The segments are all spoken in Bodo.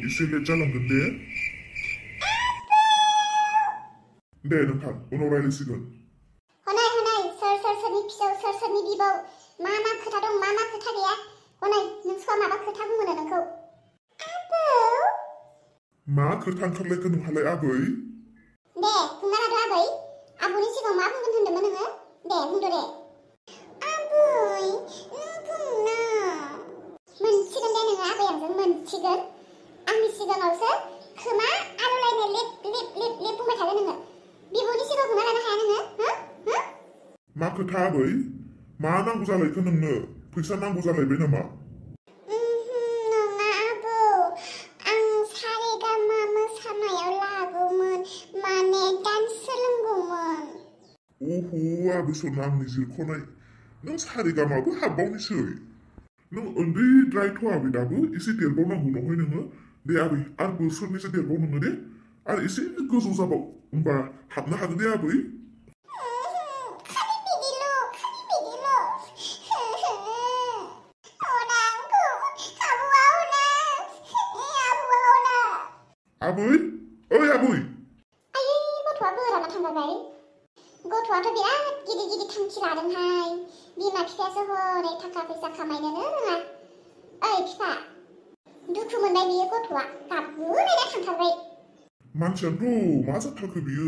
एसे लेट जालांगोन दे नोंथां उनाव रायलायसिगोन हनै सोरनि फिसौ सोरनि बिबौ मा खोथा दं मा खोथा गैया हनै नोंसोआ माबा खोथा बुङोनो नोंखौ आबौ मा खोथा ओंखारलायखो नोंहालाय आबै दे बुंना लादो आबै आबौनि सिगाङाव मा बुंगोन होनदोंमोन नोङो दे बुंदो दे आबै नों बुंना मोनसिगोन दे नोङो आबै आंजों मोनसिगोन आंनि सिगाङावसो खोमा आलौलायनो लेप बुंबाय थादो नोङो बिबौनि सिगाङाव बुंना लानो हाया नोङो हो मा खोथा आबै मा नांगौ जालायखो नोंनो फैसा नांगौ जालायबाय नामा नङा आबौ आं सारेगामा मोसानायाव लागौमोन माने डान्स सोलोंगौमोन ओहो आबै सना आंनि जिरख'नाय नों सारेगामाबो हाबबावनोसै नों उन्दैद्रायथ' आबै दाबो एसे देरबावनांगौ नङै नोङो दे आबै आरो बोसोरनैसो देरबाव नोङो दे आरो एसे गोजौ जाबाव होमबा हाबनो हागोन दे आबै आबै ओइ आबै आयै गथ'आ बोराना थांबाय गथ'आथ' बिराद गिदिर थांखि लादोंहाय बिमा बिफायासो हनै थाखा फैसा खामायनोनो रोङा ओइ बिफा दुखु मोनबाय बियो गथ'आ गाबगुलायना थांथारबाय मानसियानोथ' मा जाथारखो बियो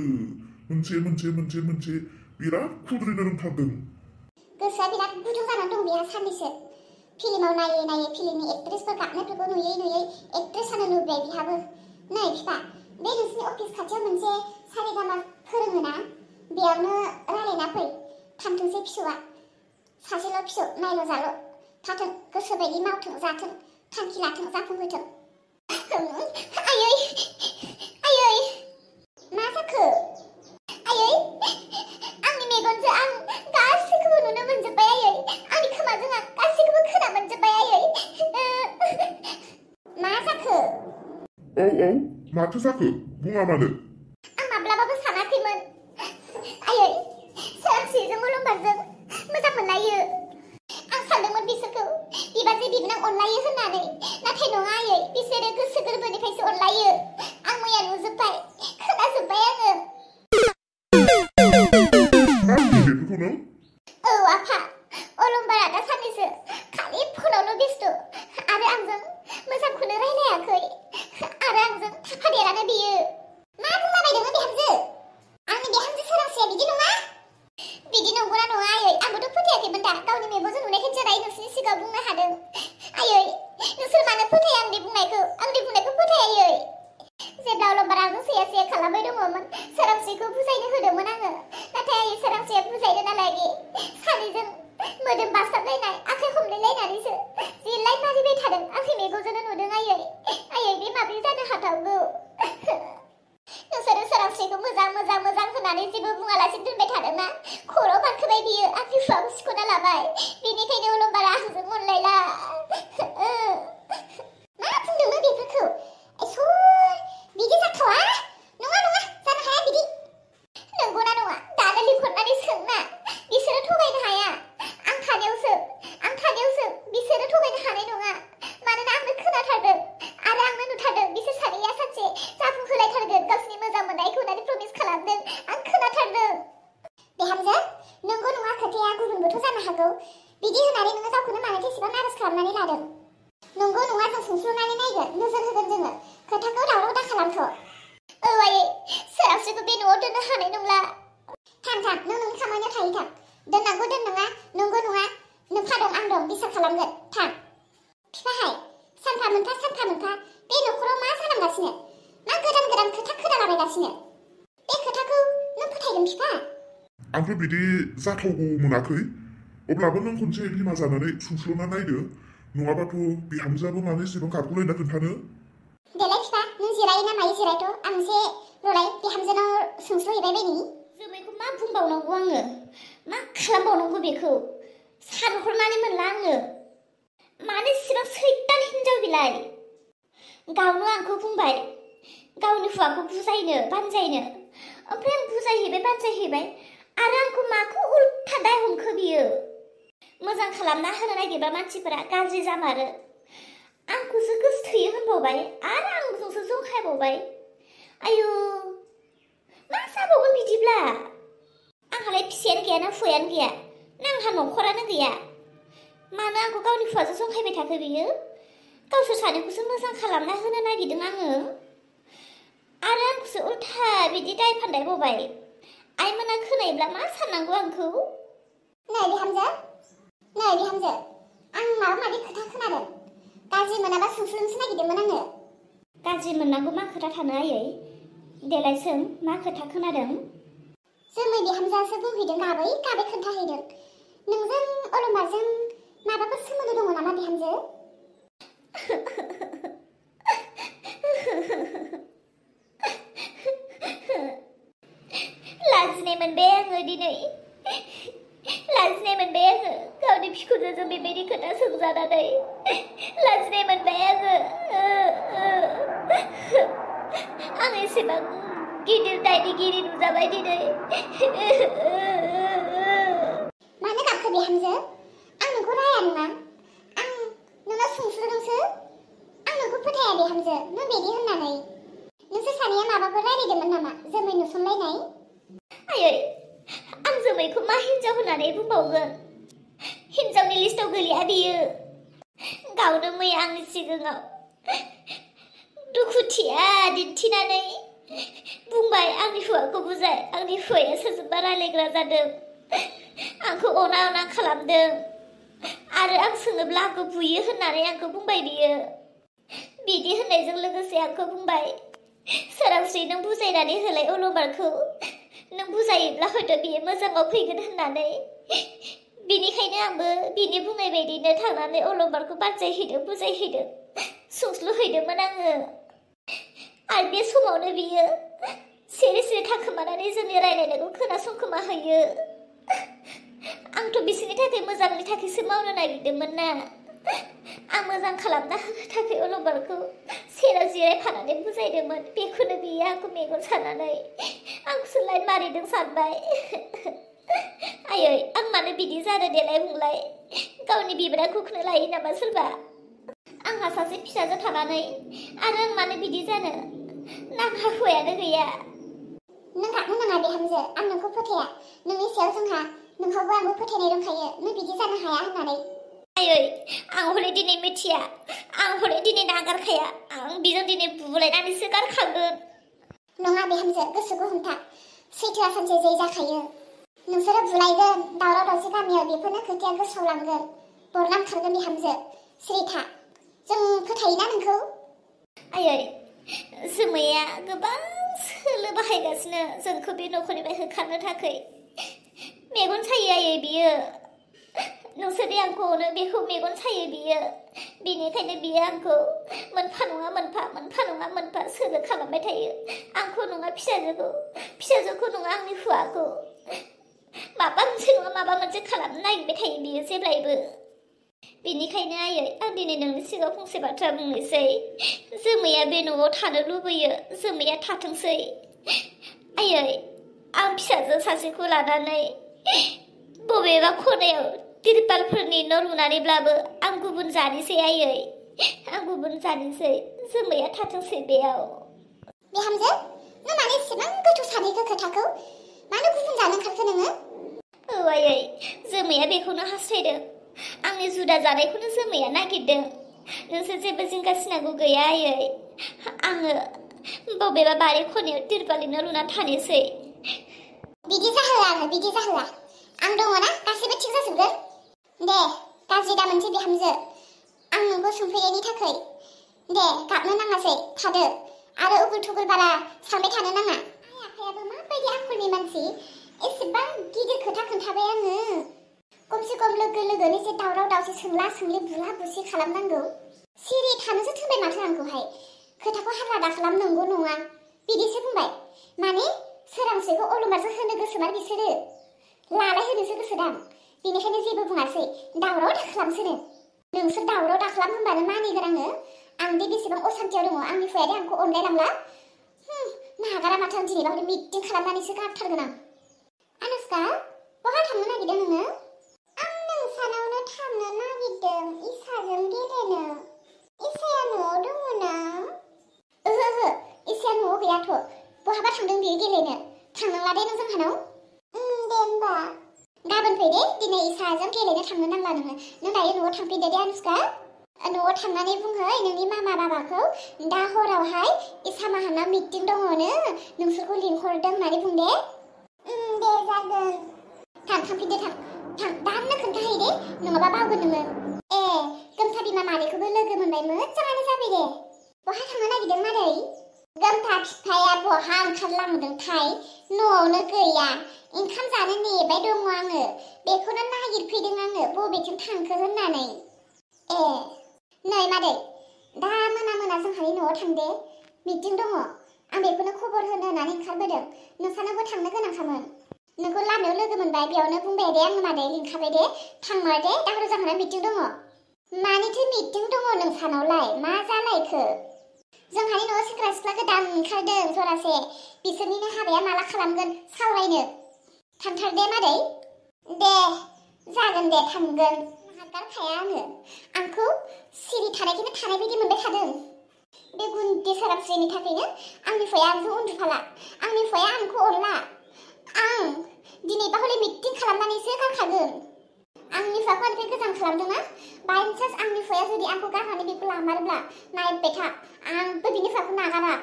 मोनसे बिराद खुद्रिनो रोंथारदों गोसोआ बिराद गुदुं जानानै दं बेहा साननैसो फिल्माव नायै फिल्मनि एक्ट्रेसफोर गाबनायफोरखौ नुयै एक्ट्रेस जानो लुबैबाय बिहाबो नै बिफा बे नोंसिनि अफिस खाथियाव मोनसे सारेगामा फोरोङोना बेयावनो रायलायना फै थांथोंसै फिसौआ सासेल' फिसौ नायल' जाल' थाथों गोसोबायदि मावथों जाथों थांखि लाथों जाफुंहोथों आयै मा जाखो आयै आंनि मेगनजों आं गासैखौबो नुनो मोनजोब्बाय आयै आंनि खोमाजों आं गासैखौबो खोना मोनजोब्बाय आयै मा जाखो औ माथो जाखो बुङा मानो आं माब्लाबाबो सानाखैमोन आयै सोरांस्रिजों अलंबारजों मोजां मोनलायो आं सानदोंमोन बिसोरखौ बिबाजै बिबोनां अनलायो होननानै नाथाय नङा आयै बिसोरो गोसो गोरबोनिफ्रायसो अनलायो आं मैया नुजोब्बाय खोनाजोब्बाय आङो मा बुंदों बेफोरखौ नों औ आफा अलंबारा दा साननैसो खालि फनावल' बेस्थ' आरो आंजों मोजांखौनो रायलायाखै आरो आंजों थाफादेरानो बियो मा बुंलाबायदोंमोन बिहामजो आंनि बिहामजो सोरांस्रिया बिदि नङा बिदि नंगौना नङा आयै आंबोथ' फोथायाखैमोन दा गावनि मेगनजों नुनायखायसो जानाय नोंसिनि सिगाङाव बुंनो हादों आयै नोंसोर मानो फोथाया आंनि बुंनायखौ फोथाया आयै जेब्ला अलंबारा आंजों सैया खालामबाय दङमोन सोरांस्रिखौ बुजायनो होदोंमोन आङो नाथाय आयै सोरांस्रिया बुजायनो नालागे सानैजों मोदोम बास्ताबलायनाय आखाइ हमलायलायनानैसो जिलाय मारिबाय थादों आंनि मेगनजोंनो नुदों आयै बे माब्रै जानो हाथावगौ नोंसोरो सोरांस्रिखौ मोजां होननानै जेबो बुङालासिनो दोनबाय थादोंना खर'आव गाखोबाय बियो आंनि फिसाखौ सिख'ना लाबाय बेनिखायनो अलंबारा आंजों मोनलायला मा बुंदोंमोन बेफोरखौ बिदि जाथावा नङा जानो हाया बिदि नंगौना नङा दानो लिंहरनानै सोंना बिसोरो थगायनो हाया आं थानायावसो बिसोरो थगायनो हानाय नङा मानोना आंनो खोनाथारदों आरो आंनो नुथारदों बिसोर सानैया सानसे जाफुंहोलायथारगोन गावसिनि मोजां मोननायखौ होननानै प्रमिस खालामदों आं खोनाथारदों बिहामजो नंगौ नङा खोथाया गुबुनबोथ' जानो हागौ बिदि होननानै नोङो गावखौनो मानोथो एसेबां नाराज खालामनानै लादों नंगौ नङा जों सुंस्लुनानै नायगोन नोजोर होगोन जोङो खोथाखौ दावराव दा खालामथ' औ आयै सोरांस्रिखौ बे न'आव दोननो हानाय नंला थां नों नोंनि खामानियाव थायो थां दोननांगौ दोननाङा नंगौ नङा नोंहा दं आं दं बिसार खालामगोन थां बिफाहाय सानफा मोनफा बे न'खराव मा जालांगासिनो मा गोदान खोथा खोनालाबायगासिनो बे खोथाखौ नों फोथायगोन बिफा आंथ' बिदि जाथावगौ मोनाखै अब्लाबो नों खनसे बिमा जानानै सुंस्लुना नायदो नङाबाथ' बिहामजोआबो मानो एसेबां गाबगुलायना खोन्थानो देलाय बिफा नों जिरायो ना मायो जिरायथ' आं एसे रलाय बिहामजोनाव सोंस्लुहैबाय बायनि जोमैखौ मा बुंबावनांगौ आङो मा खालामबावनांगौ बेखौ सानहरनानै मोनला आङो मानो इसेबां सैतान हिनजाव बिलाय गावनो आंखौ बुंबाय गावनि हौवाखौ बुजायनो बानजायनो ओमफ्राय आं बानजायहैबाय आरो आंखौ माखौ उल्था दाय हमखो बियो मोजां खालामना होनो नागिरबा मानसिफोरा गाज्रि जामारो आंखौसो गोसोथोयो होनबावबाय आरो आंजोंसो जंखायबावबाय। आयु मा जाबावगोन बिदिब्ला? आंहालाय फिसायानो गैया ना हौवायानो गैया ना आंहा न'खरानो गैया? मानो आंखौ गावनि हौवाजों जंखायबाय थाखो बियो? गावसोर सानैखौसो मोजां खालामना होनो नागिरदों आङो आरो आंखौसो उल्था बिदि दाय फान्दायबावबाय। आइमोना खोनायोब्ला मा साननांगौ आंखौ? नै बिहामजो आं माबा माबि खोथा खोनादों। गाज्रि मोनाबा सोंस्लुनोसो नागिरदोंमोन आङो। गाज्रि मोननांगौ मा खोथा थानो आयै? देलाय सों मा खोथा खोनादों? जोमै बिहामजोआसो बुंहैदों गाबै खोन्थाहैदों। नोंजों अलंबारजों माबाफोर सोमोन्दो दङ नामा बिहामजो? लाजिनाय मोनबाय आङो दिनै। लाजिनाय मोनबाय आङो गावनि बिखुनजोजों बेबायदि खोथा सोंजानानै। लाजिनाय मोनबाय आङो। आं एसेबां गिदिर दायनिगिरि नुजाबाय दिनै। मानो गाबखो बिहामजो? आं नोंखौ राया नङा। आं नोंनाव सोंस्लुदोंसो। आं नोंखौ फोथाया बिहामजो नों बिदि होननानै। नोंसोर सानैया माबाफोर रायलायदोंमोन नामा? जोमै नुसनलायनाय? आयै आं जोमैखौ मा हिन्जाव होननानै बुंबावगोन? हिन्जावनि लिस्टआव गोलैया बियो। गावनो मैया आंनि सिगाङाव दुखुथिया दिन्थिनानै बुंबाय आंनि हौवाखौ बुजाय। आंनि हौवाया सोरजोंबा रायलायग्रा जादों, आंखौ अना खालामदों आरो आं सोङोब्ला आंखौ बुयो होननानै आंखौ बुंबाय बियो। बिदि होननायजों लोगोसे आंखौ बुंबाय सोरांस्रि नों बुजायनानै होलाय अलंबारखौ। नों बुजायोब्ला हयथ' बियो मोजाङाव फैगोन होननानै। बिनिखायनो आंबो बिनि बुंनाय बायदिनो थांनानै अलंबारखौ बानजायहैदों, बुजायहैदों, सुंस्लुहैदोंमोन आङो। आरो बे समावनो बियो सिरि सिरि थाखोमानानै जोंनि रायलायनायखौ खोनासंखोमा होयो। आंथ' बिसोरनि थाखाय मोजांनि थाखायसो मावनो नागिरदोंमोन ना। आं मोजां खालामना होनो थाखाय अलंबारखौ सेराव जिरायफानानै बुजायदोंमोन। बेखौनो बियो आंखौ मेगन सानानै आंखौसो लाइन मारिदों सानबाय। आयै आं मानो बिदि जानो देलाय बुंलाय? गावनि बिब्राखौनो लायो नामा सोरबा? आंहा सासे फिसाजो थानानै आरो आं मानो बिदि जानो? ना आंहा हौवायानो गैया? नों गाबनो नाङा बिहामजो। आं नोंखौ फोथाया। नोंनि सायाव नोंहाबो आंबो फोथायनाय दंखायो नों बिदि जानो हाया होननानै। आयै आं हले दिनै मिथिया, आं हले दिनै नागारखाया। आं बिजों दिनै बुलायनानैसो गारखागोन। नङा बिहामजो गोसोखौ हमथा। सैथोआ सानसे जै जाखायो। नोंसोरो बुलायगोन, दावराव दावसि गामियाव बेफोरनो खोथाया गोसोआव लांगोन। बरनाम खारगोन बिहामजो। सिरि था। जों फोथायोना नोंखौ। आयै जोमैया गोबां सोलो बाहायगासिनो जोंखौ बे न'खरनिफ्राय होखारनो थाखाय। मेगन सायो आयै बियो। नोंसोरदि आंखौ अनो बेखौ मेगन सायो बियो। बेनिखायनो बियो आंखौ मोनफा नङा मोनफा सोलो खालामबाय थायो। आंखौ नङा फिसाजोखौ नङा आंनि हौवाखौ माबा मोनसे नङा माबा मोनसे खालामनो नागिरबाय थायो बियो जेब्लायबो। बेनिखायनो आयै आं दिनै नोंनि सिगाङाव फंसे बाथ्रा बुंनोसै। जोमैया बे न'आव थानो लुबैयो, जोमैया थाथोंसै। आयै आं फिसाजो सासेखौ लानानै बबेबा खनायाव तिरपालफोरनि न' लुनानैब्लाबो आं गुबुन जानोसै आयै। आं गुबुन जानोसै। जोमैया थाथोंसै बेयाव। बिहामजो नों मानो एसेबां गोथौ सानैखो खोथाखौ? मानो गुबुन जानो ओंखारखो नोङो? औ आयै जोमैया बेखौनो हास्थायदों। आंनि जुदा जानायखौनो जोमैया नागिरदों। नोंसोर जेबो जिंगा सिनांगौ गैया आयै। आङो बबेबा बारि खनायाव तिरपालनि न' लुनानै थानोसै। बिदि जाहोआ। आं दङ ना, गासैबो थिग जाजोबगोन। दे गाज्रि दा मोनसे बिहामजो। आं नोंखौ सोंफैनायनि थाखाय। दे गाबनो नाङासै, थादो। आरो उगुल थुगुल बारा सानबाय थानो नाङा। आइ आफायाबो माबायदि आखलनि मानसि, एसेबां गिदिर खोथा खोन्थाबाय आङो। खमसे खम लोगोनि जे दावराव दावसि सोंला सोंलि बुला बुसि खालामनांगौ। सिरि थानोसो थिनबाय माथो आंखौहाय। खोथाखौ हारला दा खालाम, नंगौ नङा बिदिसो बुंबाय। माने सोरांस्रिखौ अलंबारजों होनो गोसोमार बिसोरो। लालाय होनोसो गोसोदां। बेनिखायनो जेबो बुङासै, दावराव दा खालामसोनो। नोंसोर दावराव दा खालाम होनबानो मानिगोन आङो। आं दे बेसेबां असान्थियाव दङ, आंनि हौवाया आंखौ अनलायलांला। नागारा माथो आं दिनैबा हले मिटिं खालामनानैसो गारथारगोन आं। अनुष्का बहा थांनो नागिरदों नोङो? आं नोंसानावनो थांनो नागिरदों इसाजों गेलेनो। इसाया गाबोन फै दे दिनै इसाजों गेलेनो थांनो नांला नों दायो न'आव थांफिनदो दे अनुष्का न'आव थांनानै बुंहै नोंनि मामा बाबाखौ दा हरावहाय इसा माहानाव मिटिं दङनो नोंसोरखौ लिंहरदों होननानै बुं दे दे जागोन थांफिनदो थां दानो खोन्थाहै दे नङाबा बावगोन नोङो ए गोमथा बिमा मादैखौबो लोगो मोनबाय मोजाङानो जाबाय दे बहा थांनो नागिरदों मादै गोमथा बिफाया बहा ओंखारलांदोंथाय न'आवनो गैया ओंखाम जानो नेबाय दङ आङो बेखौनो नागिरफैदों आङो बबेथिं थांखो होननानै ए नै मादै दा मोना जोंहानि न'आव थां दे मिटिं दङ आं बेखौनो खबर होनो होननानै ओंखारबोदों नोंसानावबो थांनो गोनांखामोन नोंखौ लामायाव लोगो मोनबाय बेयावनो बुंबाय दे आङो मादै लिंखाबाय दे थांमार दे दा हराव जोंहाना मिटिं दङ मानिथो मिटिं दङ नोंसानावलाय मा जालायखो जोंहानि न'आव सेंग्रा सिख्ला गोदान ओंखारदों जरासे बिसोरनिनो हाबाया माला खालामगोन सावरायनो थांथार दे मादै दे जागोन दे थांगोन गारखाया आंखौ सिरि थानायखौनो थानाय बायदि मोनबाय थादों बे गुन्दै सोरांस्रिनि थाखायनो आंनि फिसाया आंजों उन्दुफाला आंनि फिसाया आंखौ अनला आं दिनैबा हले मिटिं खालामनानैसो गारखागोन आंनि फिसाखौ आंनिफ्राय गोजान खालामदोंना बायचान्स आंनि फिसाया जुदि आंखौ गारनानै बेखौ लामारोब्ला नायबाय था आंबो बिनि फिसाखौ नागारा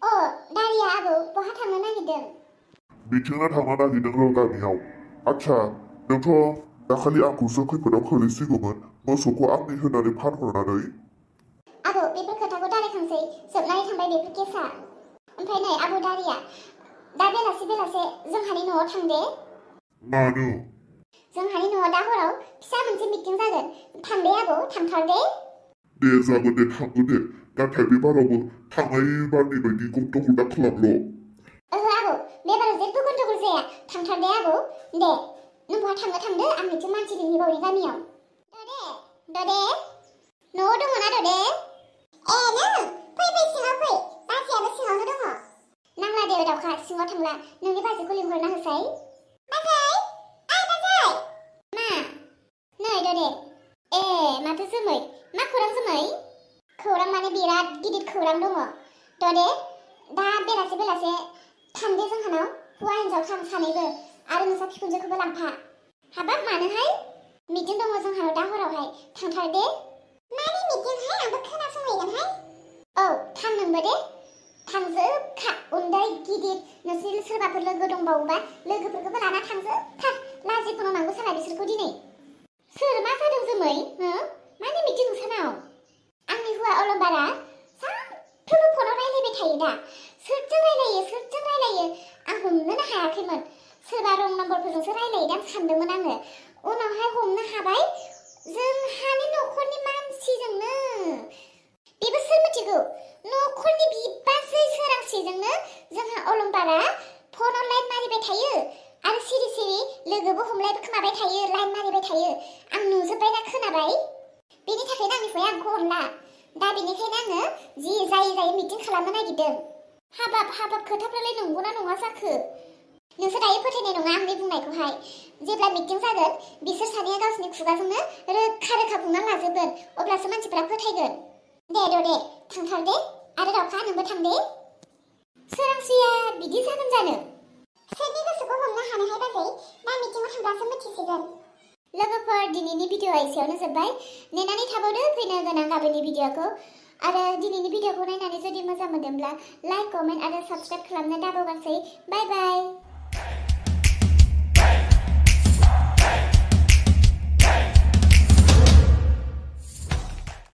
अ दारिया आबौ बहा थांनो नागिरदों बिथिंना थांनो नागिरदों र' गामियाव आच्छा नोंथ' दाखालि आंखौसो खैफोदाव खोलैसिगौमोन मोसौखौ आंनि होनानै फानहरनानै आबौ बेफोर खोथाखौ दारायखांसै जोबनानै थांबाय बेफोर केसा ओमफ्राय नै आबौ दारिया दा बेलासे जोंहानि न'आव थां दे मानो जोंहानि न'आव दा हराव फिसा मोनसे मिटिं जागोन थां दे आबौ थांथार दे जागोन दे थांगोन दे नाथाय बे बारावबो थांनाय बारनि बायदि गथ' गथा खालामल' ओहो आबौ बे बाराव जेबो गन्डगोल जाया थांथार दे आबौ दे नों बहा थांदो आं मिथिं मानसि लिंहरबावनि गामियाव ददे न'आव दङ ना ददे ए नों फै सिङाव फै बाजैयाबो सिङावनो दङ नांला दे दावखा सिङाव थांला नोंनि बाजैखौ लिंहरना होसाय बाजै मा नै ददे ए माथो जोमै मा खौरां जोमै खौरां माने बिराद गिदिर खौरां दङ ददे दा बेलासे थांदे जोंहानाव हौवा हिन्जाव थां सानैबो आरो नोंसा बिखुनजोखौबो लांफा हाबाब मानोहाय मिटिं दङ जोंहानाव दा हरावहाय थांथार दे मानि मिटिंहाय आंबो खोनासंहैगोनहाय औ थां नोंबो दे थांजोबखा उन्दै गिदिर नोंसोर सोरबाफोर लोगो दंबावोबा लोगोफोरखौबो लाना थांजोबथार लाजिखौनो नांगौ साला बिसोरखौ दिनै सोर मा जादों जोमै मानि मिटिं नोंसानाव आंनि हौवा अलंबारा सानफ्रोमबो फनाव रायलायबाय थायो दा सोरजों रायलायो आं हमनोनो हायाखैमोन सोरबा रं नाम्बारफोरजोंसो रायलायोदां सानदोंमोन आङो उनावहाय हमनो हाबाय जोंहानि न'खरनि मानसिजोंनो बेबो सोर मिथिगौ न'खरनि बिबाजै सोरांस्रिजोंनो जोंहा अलंबारा फनाव लाइन मारिबाय थायो आरो सिरि लोगोबो हमलायबाय थायो लाइन मारिबाय थायो आं नुजोब्बाय ना खोनाबाय बेनि थाखायनो आंनि फिसाया आंखौ अनला दा बेनिखायनो आङो जि जायै मिटिं खालामनो नागिरदों हाबाब खोथाफ्रालाय नंगौना नङा जाखो नोंसोर दायो फोथायनाय नङा आंनि बुंनायखौहाय जेब्ला मिटिं जागोन बिसोर सानैया गावसोरनि खुगाजोंनो रोखा बुंना लाजोबगोन अब्लासो मानसिफोरा फोथायगोन दे थांथार दे आरो दावखा नोंबो थां दे सोरांस्रिया बिदि जागोन जानो सोरनि गोसोखौ हमनो हानायहाय बाजै दा मिटिङाव थांब्लासो मिथिसिगोन लोगोफोर दिनैनि भिडिअ'आ एसेयावनो जोब्बाय नेनानै थाबावदो फैनो गोनां गाबोननि भिडिअ'खौ आरो दिनैनि भिडिअ'खौ नायनानै जुदि मोजां मोनदोंब्ला लाइक कमेन्ट आरो साबस्क्राइब खालामनो दाबावगासै बाय